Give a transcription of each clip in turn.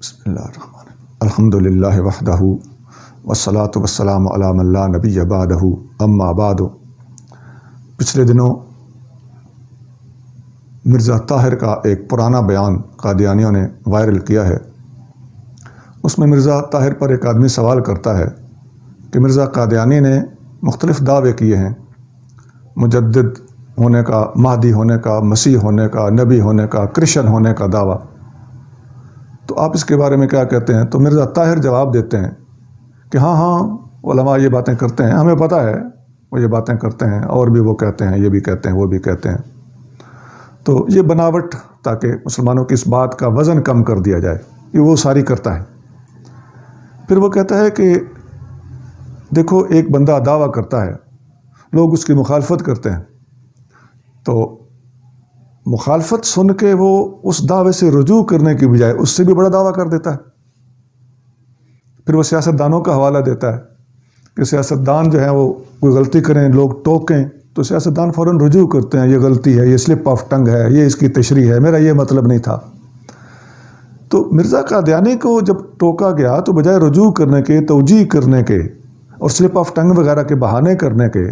بسم اللہ الرحمن الرحیم الحمدللہ وحدہ والصلاة والسلام علی من لا نبی بعدہ اما بعد۔ پچھلے دنوں مرزا طاہر کا ایک پرانا بیان قادیانیوں نے وائرل کیا ہے۔ اس میں مرزا طاہر پر ایک آدمی سوال کرتا ہے کہ مرزا قادیانی نے مختلف دعوے کیے ہیں، مجدد ہونے کا، مہدی ہونے کا، مسیح ہونے کا، نبی ہونے کا، کرسچن ہونے کا دعویٰ، تو آپ اس کے بارے میں کیا کہتے ہیں؟ تو مرزا طاہر جواب دیتے ہیں کہ ہاں علماء یہ باتیں کرتے ہیں، ہمیں پتہ ہے وہ یہ باتیں کرتے ہیں، اور بھی وہ کہتے ہیں، یہ بھی کہتے ہیں، وہ بھی کہتے ہیں، تو یہ بناوٹ تاکہ مسلمانوں کی اس بات کا وزن کم کر دیا جائے، یہ وہ ساری کرتا ہے۔ پھر وہ کہتا ہے کہ دیکھو ایک بندہ دعویٰ کرتا ہے، لوگ اس کی مخالفت کرتے ہیں، تو مخالفت سن کے وہ اس دعوے سے رجوع کرنے کی بجائے اس سے بھی بڑا دعویٰ کر دیتا ہے۔ پھر وہ سیاستدانوں کا حوالہ دیتا ہے کہ سیاستدان جو ہیں وہ کوئی غلطی کریں، لوگ ٹوکیں تو سیاستدان فوراً رجوع کرتے ہیں، یہ غلطی ہے، یہ سلپ آف ٹنگ ہے، یہ اس کی تشریح ہے، میرا یہ مطلب نہیں تھا۔ تو مرزا قادیانی کو جب ٹوکا گیا تو بجائے رجوع کرنے کے، توجیہ کرنے کے اور سلپ آف ٹنگ وغیرہ کے بہانے کرنے کے،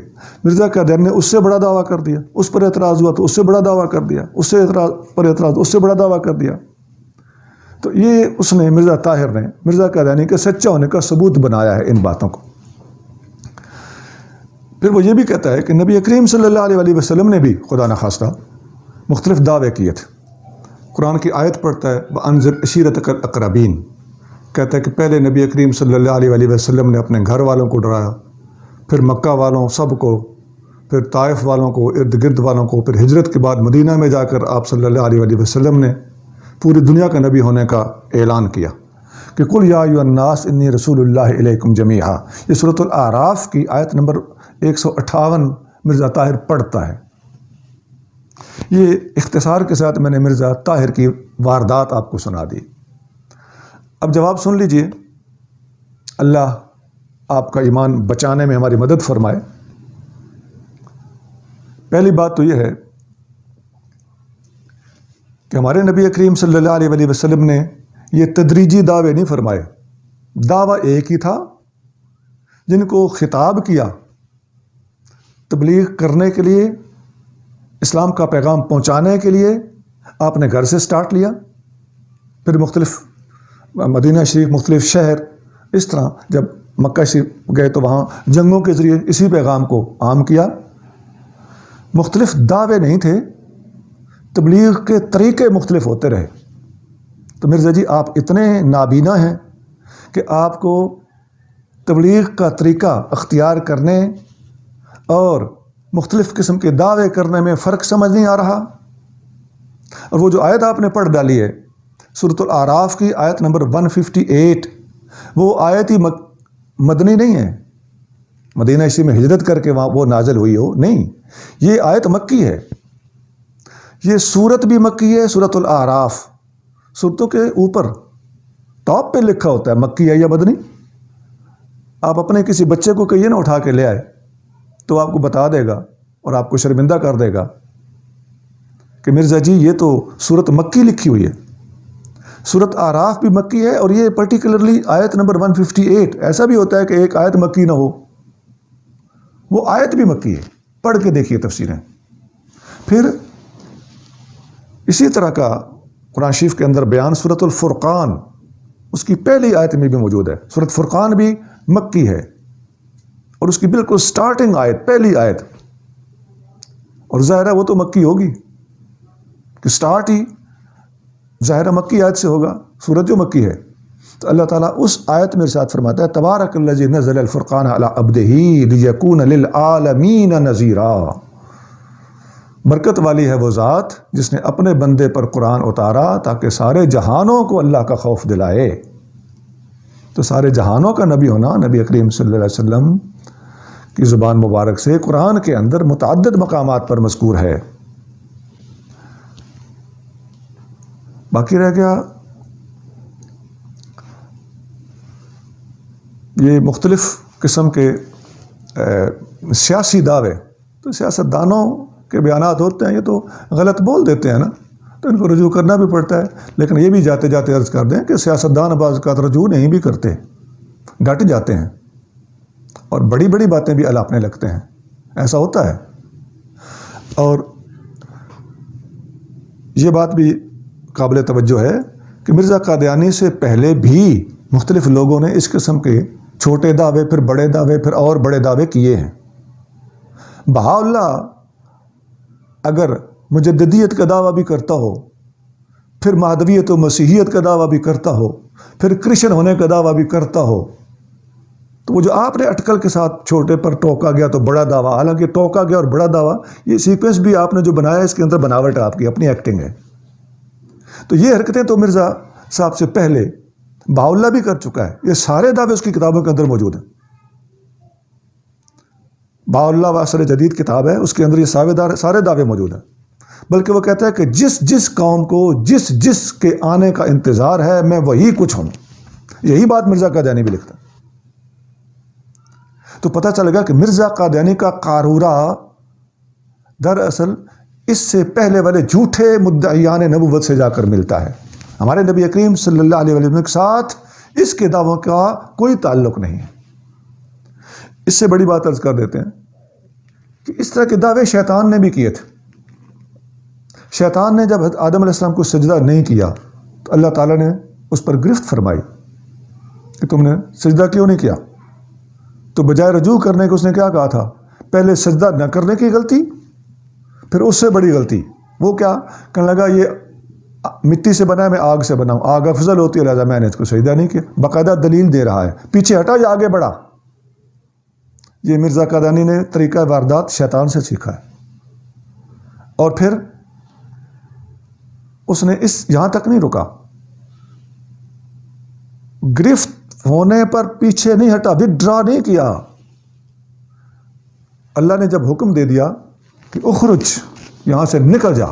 مرزا قادیانی نے اس سے بڑا دعویٰ کر دیا، اس پر اعتراض ہوا تو اس سے بڑا دعویٰ کر دیا، اس سے اعتراض اس سے بڑا دعویٰ کر دیا۔ تو یہ اس نے مرزا طاہر نے مرزا قادیانی کے سچا ہونے کا ثبوت بنایا ہے ان باتوں کو۔ پھر وہ یہ بھی کہتا ہے کہ نبی کریم صلی اللہ علیہ وسلم نے بھی خدا نخواستہ مختلف دعوے کیے تھے۔ قرآن کی آیت پڑھتا ہے وَأَنذِرْ عَشِيرَتَكَ الْأَقْرَبِينَ، کہتا ہے کہ پہلے نبی کریم صلی اللہ علیہ وسلم نے اپنے گھر والوں کو ڈرایا، پھر مکہ والوں سب کو، پھر طائف والوں کو، ارد گرد والوں کو، پھر ہجرت کے بعد مدینہ میں جا کر آپ صلی اللہ علیہ وسلم نے پوری دنیا کا نبی ہونے کا اعلان کیا کہ قُلْ يَا أَيُّهَا النَّاسُ إِنِّي رَسُولُ اللَّهِ إِلَيْكُمْ جَمِيعًا۔ یہ سورۃ الاعراف کی آیت نمبر 158 مرزا طاہر پڑھتا ہے۔ یہ اختصار کے ساتھ میں نے مرزا طاہر کی واردات آپ کو سنا دی۔ اب جواب سن لیجئے، اللہ آپ کا ایمان بچانے میں ہماری مدد فرمائے۔ پہلی بات تو یہ ہے کہ ہمارے نبی کریم صلی اللہ علیہ وسلم نے یہ تدریجی دعوے نہیں فرمائے، دعویٰ ایک ہی تھا۔ جن کو خطاب کیا تبلیغ کرنے کے لیے، اسلام کا پیغام پہنچانے کے لیے، آپ نے گھر سے سٹارٹ لیا، پھر مختلف مدینہ شریف، مختلف شہر، اس طرح جب مکہ شریف گئے تو وہاں جنگوں کے ذریعے اسی پیغام کو عام کیا۔ مختلف دعوے نہیں تھے، تبلیغ کے طریقے مختلف ہوتے رہے۔ تو مرزا جی آپ اتنے نابینا ہیں کہ آپ کو تبلیغ کا طریقہ اختیار کرنے اور مختلف قسم کے دعوے کرنے میں فرق سمجھ نہیں آ رہا۔ اور وہ جو آیت آپ نے پڑھ ڈالی ہے سورۃ الاعراف کی آیت نمبر 158، وہ آیت ہی مدنی نہیں ہے، مدینہ شریف میں ہجرت کر کے وہاں وہ نازل ہوئی ہو، نہیں، یہ آیت مکی ہے۔ یہ سورت بھی مکی ہے، سورۃ الاعراف، سورتوں کے اوپر ٹاپ پہ لکھا ہوتا ہے مکی ہے یا مدنی۔ آپ اپنے کسی بچے کو کہیے نا اٹھا کے لے آئے تو آپ کو بتا دے گا اور آپ کو شرمندہ کر دے گا کہ مرزا جی یہ تو سورت مکی لکھی ہوئی ہے۔ سورت اعراف بھی مکی ہے، اور یہ پرٹیکولرلی آیت نمبر 158۔ ایسا بھی ہوتا ہے کہ ایک آیت مکی نہ ہو، وہ آیت بھی مکی ہے، پڑھ کے دیکھیے تفسیریں۔ پھر اسی طرح کا قرآن شریف کے اندر بیان سورۃ الفرقان، اس کی پہلی آیت میں بھی موجود ہے۔ سورۃ فرقان بھی مکی ہے، اور اس کی بالکل سٹارٹنگ آیت، پہلی آیت، اور ظاہر ہے وہ تو مکی ہوگی کہ سٹارٹ ہی ظاہر مکی آیت سے ہوگا، سورت جو مکی ہے۔ تو اللہ تعالیٰ اس آیت میں ارشاد فرماتا ہے تبارک الذی نزل الفرقان علی عبدہ لیکون للعالمین نذیرا، برکت والی ہے وہ ذات جس نے اپنے بندے پر قرآن اتارا تاکہ سارے جہانوں کو اللہ کا خوف دلائے۔ تو سارے جہانوں کا نبی ہونا نبی کریم صلی اللہ علیہ وسلم کی زبان مبارک سے قرآن کے اندر متعدد مقامات پر مذکور ہے۔ باقی رہ گیا یہ مختلف قسم کے سیاسی دعوے، تو سیاستدانوں کے بیانات ہوتے ہیں، یہ تو غلط بول دیتے ہیں نا، تو ان کو رجوع کرنا بھی پڑتا ہے. لیکن یہ بھی جاتے جاتے عرض کر دیں کہ سیاستدان بعض اوقات رجوع نہیں بھی کرتے، ڈٹ جاتے ہیں اور بڑی بڑی باتیں بھی الاپنے لگتے ہیں. ایسا ہوتا ہے. اور یہ بات بھی قابل توجہ ہے کہ مرزا قادیانی سے پہلے بھی مختلف لوگوں نے اس قسم کے چھوٹے دعوے، پھر بڑے دعوے، پھر اور بڑے دعوے کیے ہیں. بہاءاللہ اگر مجددیت کا دعویٰ بھی کرتا ہو، پھر مہدویت و مسیحیت کا دعویٰ بھی کرتا ہو، پھر کرسچن ہونے کا دعویٰ بھی کرتا ہو، تو وہ جو آپ نے اٹکل کے ساتھ چھوٹے پر ٹوکا گیا تو بڑا دعویٰ، حالانکہ ٹوکا گیا اور بڑا دعویٰ یہ سیکوینس بھی آپ نے جو بنایا اس کے اندر بناوٹ آپ کی اپنی ایکٹنگ ہے. تو یہ حرکتیں تو مرزا صاحب سے پہلے بہاءاللہ بھی کر چکا ہے. یہ سارے دعوے اس کی کتابوں کے اندر موجود ہیں. بہاءاللہ و عصر جدید کتاب ہے، اس کے اندر یہ سارے دعوے موجود ہیں. بلکہ وہ کہتا ہے کہ جس قوم کو جس کے آنے کا انتظار ہے میں وہی کچھ ہوں. یہی بات مرزا قادیانی بھی لکھتا ہے. تو پتہ چلے گا کہ مرزا قادیانی کا قارورہ دراصل اس سے پہلے والے جھوٹے مدعیان نبوت سے جا کر ملتا ہے. ہمارے نبی کریم صلی اللہ علیہ وسلم کے ساتھ اس کے دعووں کا کوئی تعلق نہیں ہے. اس سے بڑی بات عرض کر دیتے ہیں کہ اس طرح کے دعوے شیطان نے بھی کیے تھے. شیطان نے جب آدم علیہ السلام کو سجدہ نہیں کیا تو اللہ تعالیٰ نے اس پر گرفت فرمائی کہ تم نے سجدہ کیوں نہیں کیا. تو بجائے رجوع کرنے کے اس نے کیا کہا تھا؟ پہلے سجدہ نہ کرنے کی غلطی، پھر اس سے بڑی غلطی وہ کیا کہنے لگا، یہ مٹی سے بنا ہے، میں آگ سے بنا ہوں، آگ افضل ہوتی ہے لہٰذا میں نے اس کو سجدہ نہیں کیا. باقاعدہ دلیل دے رہا ہے، پیچھے ہٹا یا آگے بڑھا. یہ مرزا قادیانی نے طریقہ واردات شیطان سے سیکھا ہے. اور پھر اس نے یہاں تک نہیں رکا، گرفت ہونے پر پیچھے نہیں ہٹا، وڈرا نہیں کیا. اللہ نے جب حکم دے دیا کہ اخرج، یہاں سے نکل جا،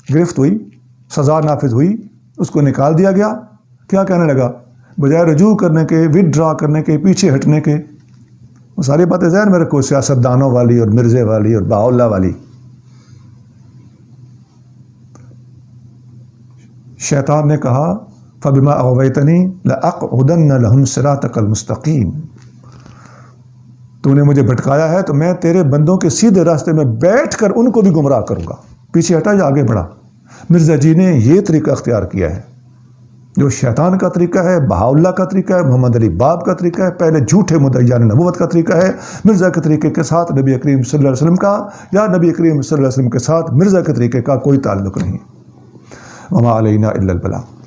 گرفت ہوئی، سزا نافذ ہوئی، اس کو نکال دیا گیا. کیا کہنے لگا؟ بجائے رجوع کرنے کے، وڈرا کرنے کے، پیچھے ہٹنے کے. وہ ساری باتیں ذہن میں رکھو، سیاستدانوں والی اور مرزے والی اور بہاءاللہ والی. شیطان نے کہا فَبِمَا أَغْوَيْتَنِي لَأَقْعُدَنَّ لَهُمْ صِرَاطَكَ الْمُسْتَقِيمَ. تو نے مجھے بھٹکایا ہے تو میں تیرے بندوں کے سیدھے راستے میں بیٹھ کر ان کو بھی گمراہ کروں گا. پیچھے ہٹا یا آگے بڑھا. مرزا جی نے یہ طریقہ اختیار کیا ہے جو شیطان کا طریقہ ہے، بہاءاللہ کا طریقہ ہے، محمد علی باب کا طریقہ ہے، پہلے جھوٹے مدعیان نبوت کا طریقہ ہے. مرزا کے طریقے کے ساتھ نبی کریم صلی اللہ علیہ وسلم کا یا نبی کریم صلی اللہ علیہ وسلم کے ساتھ مرزا کے طریقے کا کوئی تعلق نہیں. وما علینا الا البلاغ.